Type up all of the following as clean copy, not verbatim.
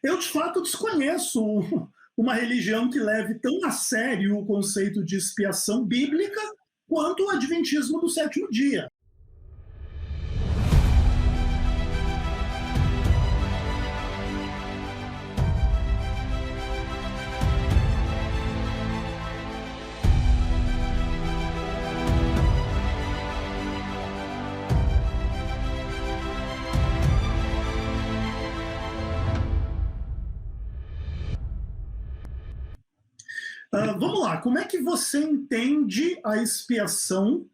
Eu, de fato, desconheço uma religião que leve tão a sério o conceito de expiação bíblica quanto o Adventismo do sétimo dia. Vamos lá, como é que você entende a expiação,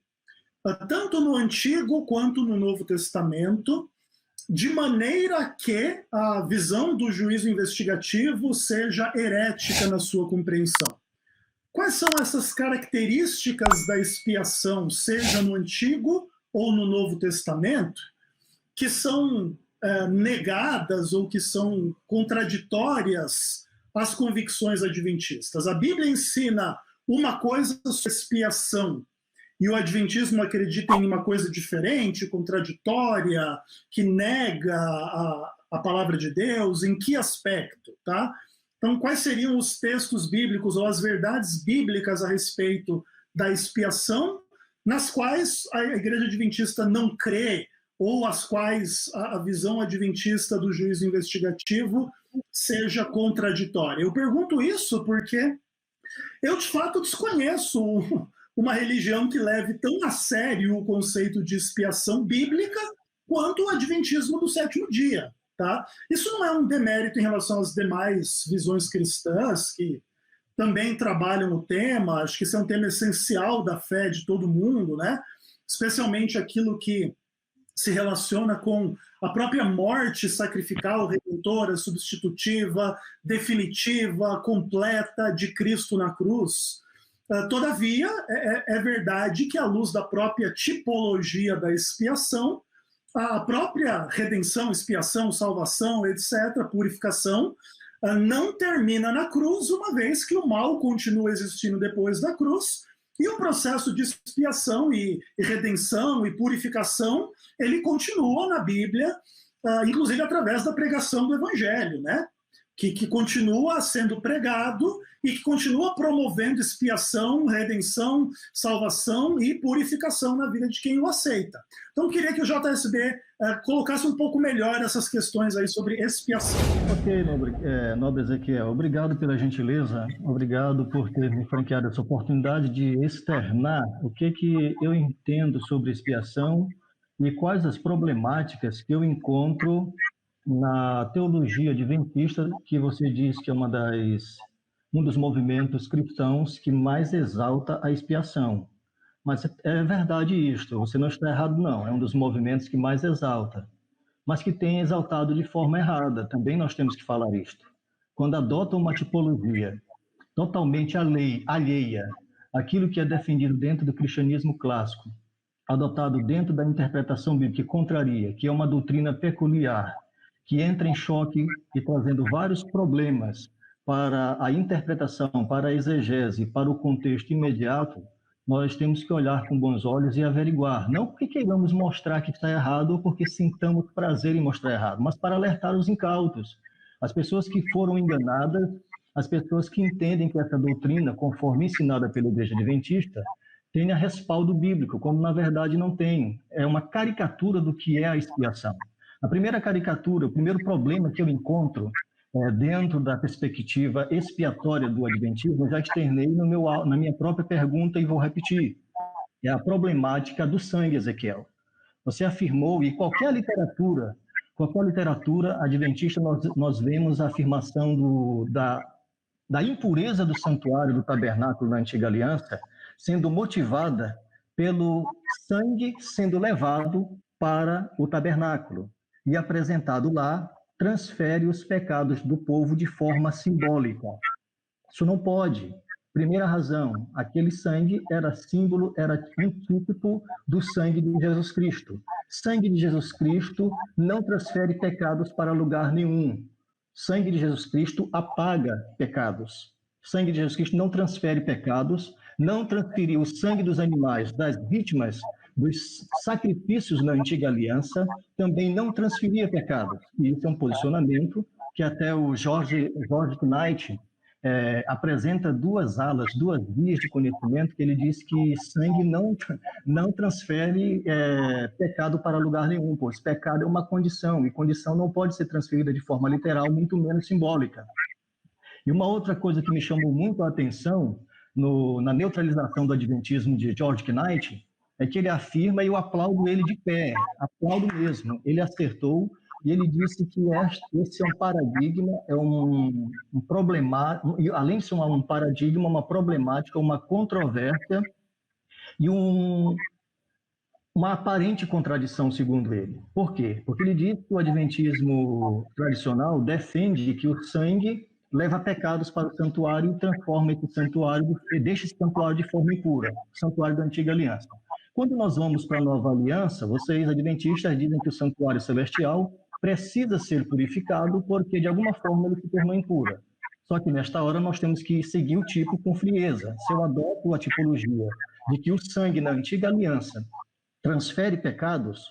tanto no Antigo quanto no Novo Testamento, de maneira que a visão do juízo investigativo seja herética na sua compreensão? Quais são essas características da expiação, seja no Antigo ou no Novo Testamento, que são negadas ou que são contraditórias às convicções adventistas? A Bíblia ensina uma coisa sobre expiação e o adventismo acredita em uma coisa diferente, contraditória, que nega a palavra de Deus. Em que aspecto, tá? Então, quais seriam os textos bíblicos ou as verdades bíblicas a respeito da expiação, nas quais a igreja adventista não crê, ou as quais a visão adventista do juízo investigativo seja contraditória? Eu pergunto isso porque eu, de fato, desconheço uma religião que leve tão a sério o conceito de expiação bíblica quanto o Adventismo do sétimo dia. Tá? Isso não é um demérito em relação às demais visões cristãs, que também trabalham o tema. Acho que esse é um tema essencial da fé de todo mundo, né? Especialmente aquilo que se relaciona com a própria morte sacrificial, redentora, substitutiva, definitiva, completa de Cristo na cruz. Todavia, é verdade que, à luz da própria tipologia da expiação, a própria redenção, expiação, salvação, etc., purificação, não termina na cruz, uma vez que o mal continua existindo depois da cruz, e o processo de expiação e redenção e purificação, ele continua na Bíblia, inclusive através da pregação do Evangelho, né? Que continua sendo pregado e que continua promovendo expiação, redenção, salvação e purificação na vida de quem o aceita. Então, eu queria que o JSB colocasse um pouco melhor essas questões aí sobre expiação. Ok, nobre Ezequiel, obrigado pela gentileza, obrigado por ter me franqueado essa oportunidade de externar o que eu entendo sobre expiação e quais as problemáticas que eu encontro na teologia adventista, que você diz que é um dos movimentos cristãos que mais exalta a expiação. Mas é verdade isto, você não está errado não, é um dos movimentos que mais exalta, mas que tem exaltado de forma errada, também nós temos que falar isto. Quando adotam uma tipologia totalmente alheia àquilo que é defendido dentro do cristianismo clássico, adotado dentro da interpretação bíblica que contraria, que é uma doutrina peculiar, que entra em choque e trazendo vários problemas para a interpretação, para a exegese, para o contexto imediato, nós temos que olhar com bons olhos e averiguar, não porque queiramos mostrar que está errado ou porque sintamos prazer em mostrar errado, mas para alertar os incautos, as pessoas que foram enganadas, as pessoas que entendem que essa doutrina, conforme ensinada pela Igreja Adventista, tenha respaldo bíblico, como na verdade não tem. É uma caricatura do que é a expiação. A primeira caricatura, o primeiro problema que eu encontro dentro da perspectiva expiatória do Adventismo, eu já externei na minha própria pergunta e vou repetir. É a problemática do sangue, Ezequiel. Você afirmou, e qualquer literatura adventista, nós vemos a afirmação da impureza do santuário, do tabernáculo na Antiga Aliança, sendo motivada pelo sangue sendo levado para o tabernáculo e apresentado lá, transfere os pecados do povo de forma simbólica. Isso não pode. Primeira razão, aquele sangue era símbolo, era antítipo do sangue de Jesus Cristo. Sangue de Jesus Cristo não transfere pecados para lugar nenhum. Sangue de Jesus Cristo apaga pecados. Sangue de Jesus Cristo não transfere pecados, não transferiu o sangue dos animais, das vítimas, dos sacrifícios na Antiga Aliança, também não transferia pecados. E isso é um posicionamento que até o George Knight apresenta duas alas, duas vias de conhecimento, que ele diz que sangue não transfere pecado para lugar nenhum, pois pecado é uma condição, e condição não pode ser transferida de forma literal, muito menos simbólica. E uma outra coisa que me chamou muito a atenção na neutralização do adventismo de George Knight é que ele afirma, e eu aplaudo ele de pé, aplaudo mesmo, ele acertou. E ele disse que esse é um paradigma, é um problema, além de ser um paradigma, uma problemática, uma controvérsia e uma aparente contradição, segundo ele. Por quê? Porque ele diz que o adventismo tradicional defende que o sangue leva pecados para o santuário e transforma esse santuário, deixa esse santuário de forma impura, o santuário da antiga aliança. Quando nós vamos para a nova aliança, vocês adventistas dizem que o santuário celestial precisa ser purificado porque, de alguma forma, ele se tornou impuro. Só que, nesta hora, nós temos que seguir o tipo com frieza. Se eu adoto a tipologia de que o sangue na antiga aliança transfere pecados,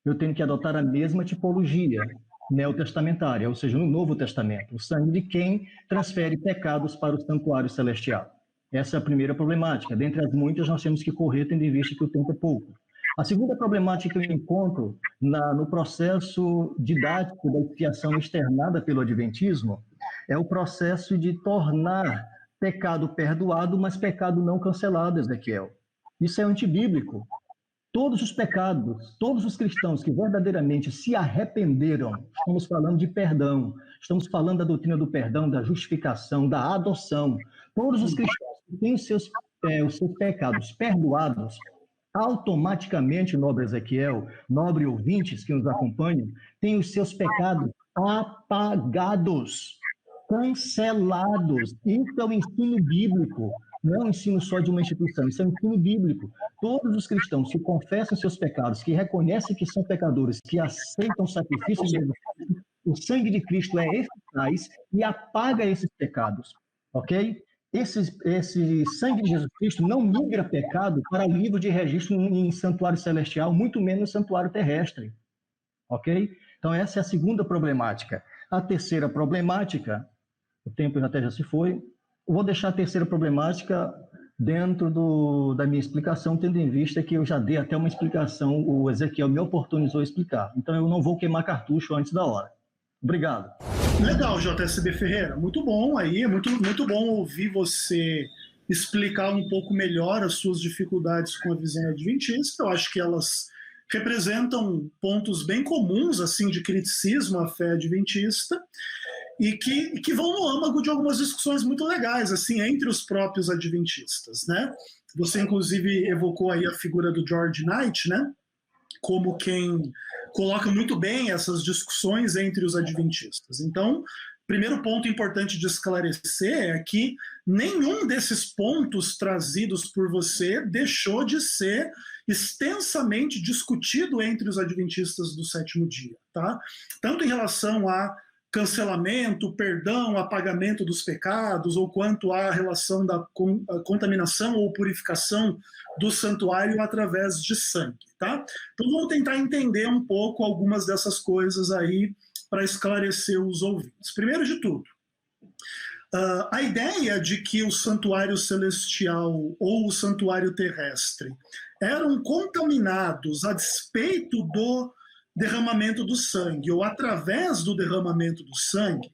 eu tenho que adotar a mesma tipologia neotestamentária, ou seja, no Novo Testamento, o sangue de quem transfere pecados para o santuário celestial. Essa é a primeira problemática. Dentre as muitas, nós temos que correr, tendo em vista que o tempo é pouco. A segunda problemática que eu encontro no processo didático da expiação externada pelo Adventismo é o processo de tornar pecado perdoado, mas pecado não cancelado, Ezequiel. Isso é antibíblico. Todos os pecados, todos os cristãos que verdadeiramente se arrependeram, estamos falando de perdão, estamos falando da doutrina do perdão, da justificação, da adoção. Todos os cristãos que têm os seus pecados perdoados, automaticamente, nobre Ezequiel, nobre ouvintes que nos acompanham, têm os seus pecados apagados, cancelados. Isso é o ensino bíblico, não é um ensino só de uma instituição, isso é um ensino bíblico. Todos os cristãos que confessam seus pecados, que reconhecem que são pecadores, que aceitam o sacrifício de Jesus, o sangue de Cristo é eficaz e apaga esses pecados, ok? Esse sangue de Jesus Cristo não migra pecado para o livro de registro em santuário celestial, muito menos no santuário terrestre. Ok? Então, essa é a segunda problemática. A terceira problemática, o tempo até já se foi, eu vou deixar a terceira problemática dentro da minha explicação, tendo em vista que eu já dei até uma explicação, o Ezequiel me oportunizou explicar. Então, eu não vou queimar cartucho antes da hora. Obrigado. Legal, JSB Ferreira. Muito bom aí, muito bom ouvir você explicar um pouco melhor as suas dificuldades com a visão adventista. Eu acho que elas representam pontos bem comuns assim de criticismo à fé adventista e que vão no âmago de algumas discussões muito legais assim entre os próprios adventistas, né? Você inclusive evocou aí a figura do George Knight, né? Como quem coloca muito bem essas discussões entre os adventistas. Então, primeiro ponto importante de esclarecer é que nenhum desses pontos trazidos por você deixou de ser extensamente discutido entre os adventistas do sétimo dia, tá? Tanto em relação a cancelamento, perdão, apagamento dos pecados, ou quanto à relação da contaminação ou purificação do santuário através de sangue, tá? Então vamos tentar entender um pouco algumas dessas coisas aí para esclarecer os ouvintes. Primeiro de tudo, a ideia de que o santuário celestial ou o santuário terrestre eram contaminados a despeito do derramamento do sangue, ou através do derramamento do sangue,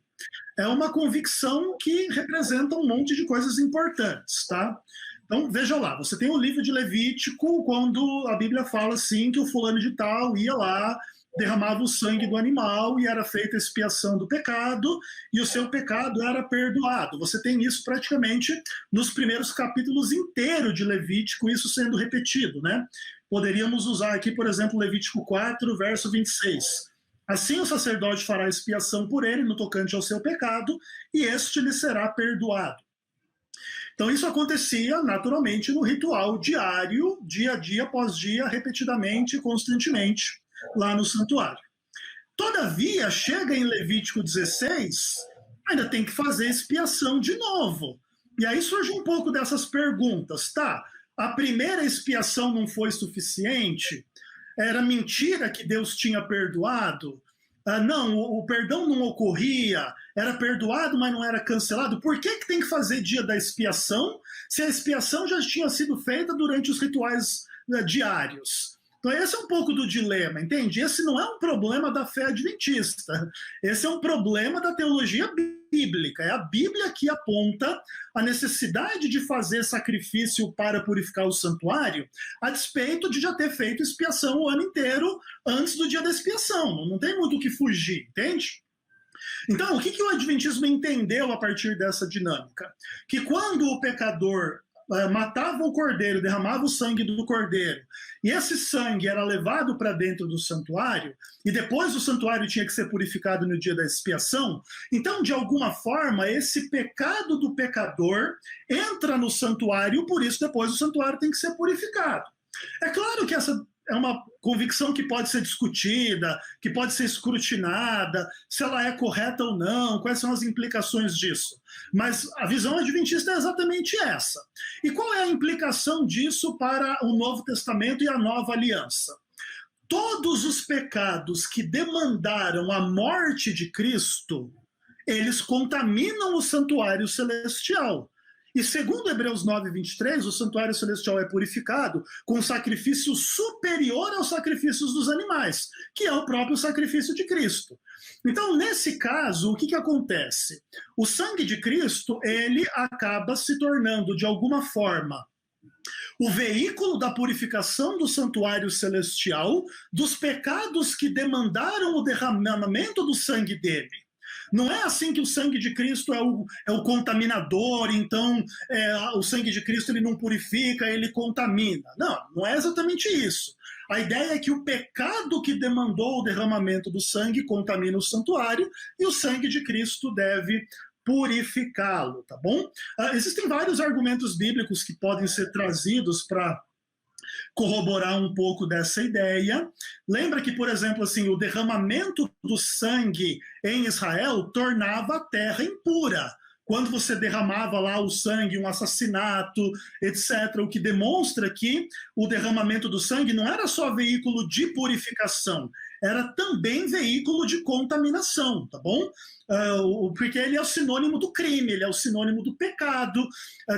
é uma convicção que representa um monte de coisas importantes, tá? Então, veja lá, você tem o livro de Levítico, quando a Bíblia fala assim, que o fulano de tal ia lá, derramava o sangue do animal e era feita a expiação do pecado, e o seu pecado era perdoado. Você tem isso praticamente nos primeiros capítulos inteiros de Levítico, isso sendo repetido, né? Poderíamos usar aqui, por exemplo, Levítico 4, verso 26. Assim o sacerdote fará expiação por ele no tocante ao seu pecado, e este lhe será perdoado. Então isso acontecia naturalmente no ritual diário, dia a dia, após dia, repetidamente, constantemente, lá no santuário. Todavia, chega em Levítico 16, ainda tem que fazer expiação de novo. E aí surge um pouco dessas perguntas, tá? A primeira expiação não foi suficiente? Era mentira que Deus tinha perdoado? Não, o perdão não ocorria, era perdoado, mas não era cancelado. Por que tem que fazer dia da expiação, se a expiação já tinha sido feita durante os rituais diários? Então esse é um pouco do dilema, entende? Esse não é um problema da fé adventista, esse é um problema da teologia bíblica. É a Bíblia que aponta a necessidade de fazer sacrifício para purificar o santuário, a despeito de já ter feito expiação o ano inteiro antes do dia da expiação. Não tem muito o que fugir, entende? Então, o que o Adventismo entendeu a partir dessa dinâmica? Que quando o pecador matava o cordeiro, derramava o sangue do cordeiro, e esse sangue era levado para dentro do santuário, e depois o santuário tinha que ser purificado no dia da expiação, então, de alguma forma, esse pecado do pecador entra no santuário, por isso depois o santuário tem que ser purificado. É claro que essa é uma convicção que pode ser discutida, que pode ser escrutinada, se ela é correta ou não, quais são as implicações disso. Mas a visão adventista é exatamente essa. E qual é a implicação disso para o Novo Testamento e a Nova Aliança? Todos os pecados que demandaram a morte de Cristo, eles contaminam o santuário celestial. E segundo Hebreus 9, 23, o santuário celestial é purificado com um sacrifício superior aos sacrifícios dos animais, que é o próprio sacrifício de Cristo. Então, nesse caso, o que acontece? O sangue de Cristo, ele acaba se tornando, de alguma forma, o veículo da purificação do santuário celestial, dos pecados que demandaram o derramamento do sangue dele. Não é assim que o sangue de Cristo é o contaminador, então o sangue de Cristo ele não purifica, ele contamina. Não, não é exatamente isso. A ideia é que o pecado que demandou o derramamento do sangue contamina o santuário e o sangue de Cristo deve purificá-lo, tá bom? Existem vários argumentos bíblicos que podem ser trazidos para corroborar um pouco dessa ideia. Lembra que, por exemplo, assim, o derramamento do sangue em Israel tornava a terra impura. Quando você derramava lá o sangue, um assassinato, etc., o que demonstra que o derramamento do sangue não era só veículo de purificação, era também veículo de contaminação, tá bom? Porque ele é o sinônimo do crime, ele é o sinônimo do pecado,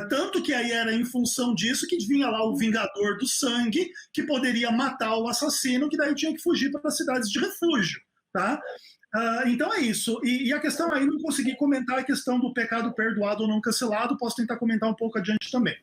tanto que aí era em função disso que vinha lá o vingador do sangue, que poderia matar o assassino, que daí tinha que fugir para as cidades de refúgio, tá? Então é isso. E a questão aí, não consegui comentar a questão do pecado perdoado ou não cancelado, posso tentar comentar um pouco adiante também.